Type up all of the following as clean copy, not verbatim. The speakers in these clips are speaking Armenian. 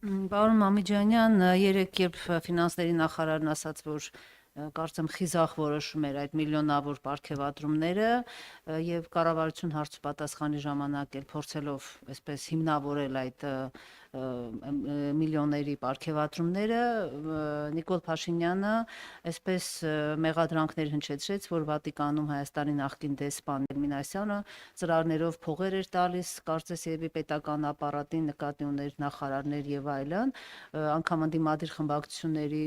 Պարոն Մամիջանյան, երեկ երբ ֆինանսների նախարարն ասաց, որ կարծեմ խիզախ որոշում էր այդ միլիոնավոր պարգևատրումները եւ կառավարություն հարց պատասխանի ժամանակ էլ փորձելով այսպես հիմնավորել այդ միլիոնների պարգևատրումները, Նիկոլ Փաշինյանը այսպես մեղադրանքներ հնչեցրեց, որ Վատիկանում Հայաստանի նախկին դեսպան Մինասյանը ծրարներով փողեր էր տալիս, կարծես եւի պետական ապարատին նկատի ուներ նախարարներ եւ այլն, անգամ ընդդիմադիր խմբակցությունների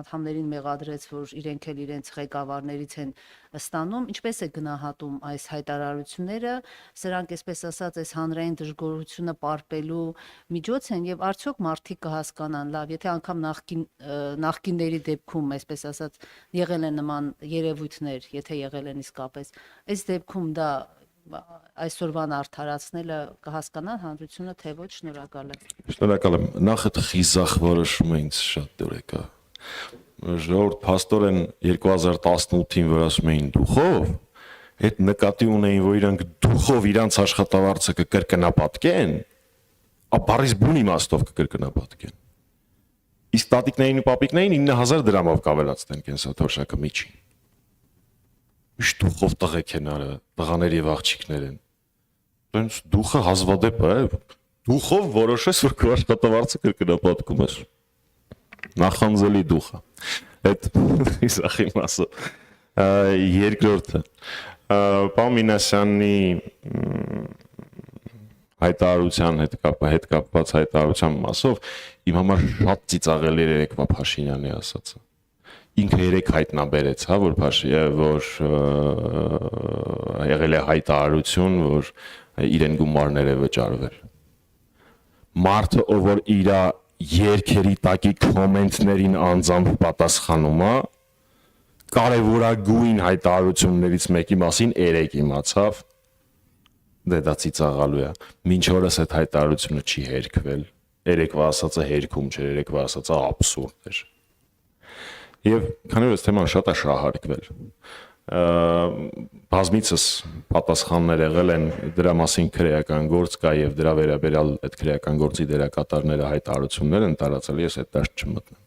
անդամներին մեղադրեց, որ իրենք էլ իրենց ղեկավարներից են ստանում, ինչպես է գնահատում այս հայտարարությունները, սրանք այսպես ասած այս հանրային դժգոհությունը պարպելու միջոց են եւ արդյոք մարդիկ կհասկանան, լավ, եթե անգամ նախկինների դեպքում, այսպես ասած, եղել են նման երևույթներ, եթե եղել են իսկապես, այս դեպքում դա այսօրվան արդարացնելը կհասկանա հանրությունը, թե ոչ, շնորհակալ եմ։ Շնորհակալ եմ։ Նախ այդ խիզախ որոշումը ինձ շատ դուր եկա։ Ժողովուրդ փաստորեն 2018-ին որ ասում էին դուխով, այդ նկատի ունեին, որ իրանք դուխով իրանց աշխատավարձը կկրկնապատկեն, ապարից բուն իմաստով կկրկնապատկեն։ Իսկ տատիկներին ու պապիկներին 9000 դրամով կավելացնեն կենսաթոշակը միջին։ Ինչ դուխով տղեկ են արը, տղաներ եւ աղջիկներ են։ Դրանց դուխը հազվադեպ է, դուխով որոշես, որ քո աշխատավարձը կրկնապատկում ես։ Նախանձելի դուխը։ Այդ իսախի մասը։ Երկրորդը պարոն Մինասյանի հայտարարության հետ կապված հայտարարության մասով իմ համար շատ ծիծաղելի էր երեկվա Փաշինյանի ասածը։ Ինքը երեք հայտնաբերեց, հա, որ եղել է հայտարարություն, որ իրեն գումարներ է վճարվել։ Մարդը, ով որ իր երկերի տակի կոմենտներին անձամբ պատասխանում է, կարևորագույն հայտարարություններից մեկի մասին երեք իմացավ, դե դա ծիծաղալու է։ Մինչ օրս այդ հայտարարությունը չի հերքվել։ Երեկվա ասածը հերքում չէր, երեկվա ասածը աբսուրդ էր։ Եվ քանի որ այս թեման շատ է շահարկվել, բազմիցս պատասխաններ եղել են, դրա մասին քրեական գործ կա եւ դրա վերաբերյալ այդ քրեական գործի դերակատարները հայտարարություններ են տարածել, ես այդ դաշտ չմտնեմ։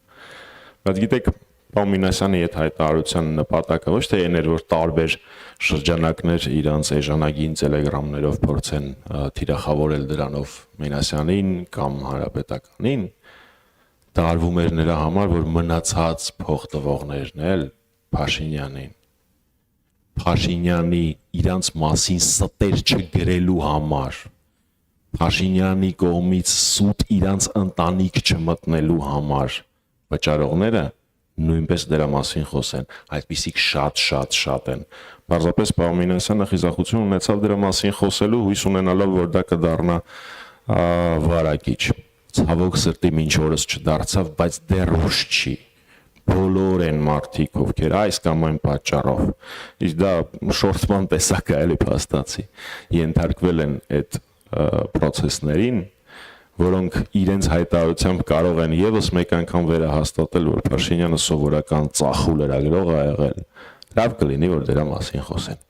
Բայց գիտեք, պարոն Մինասյանի այդ հայտարարության նպատակը ոչ թե այն էր, որ տարբեր շրջանակներ իրանց էժանագին տելեգրամներով փորձեն թիրախավորել դրանով Մինասյանին կամ հանրապետականին, դա արվում էր նրա համար, որ մնացած փոխտվողներն էլ Փաշինյանին Փաշինյանի իրանց մասին ստեր չգրելու համար, Փաշինյանի կողմից սուտ իրանց ընտանիք չմտնելու համար վճարողները նույնպես դրա մասին խոսեն, այդպիսիք շատ են։ Պարզապես պարոն Մինասյանը խիզախություն ունեցավ դրա մասին խոսելու, հույս ունենալով, որ դա կդառնա վարակիչ։ Ցավոք սրտի մինչ օրս չդարձավ, բայց դեռ ուշ չի։ Բոլոր են մարդիկ, ովքեր այս կամ այն պատճառով, իսկ դա շորտման տեսակ է, էլի փաստացի, ենթարկվել են այդ process-ներին, որոնք իրենց հայտարարությամբ կարող են եւս մեկ անգամ վերահաստատել, որ Փաշինյանը սովորական ծախու լրագրող է եղել, լավ կլինի, որ դրա մասին խոսեն։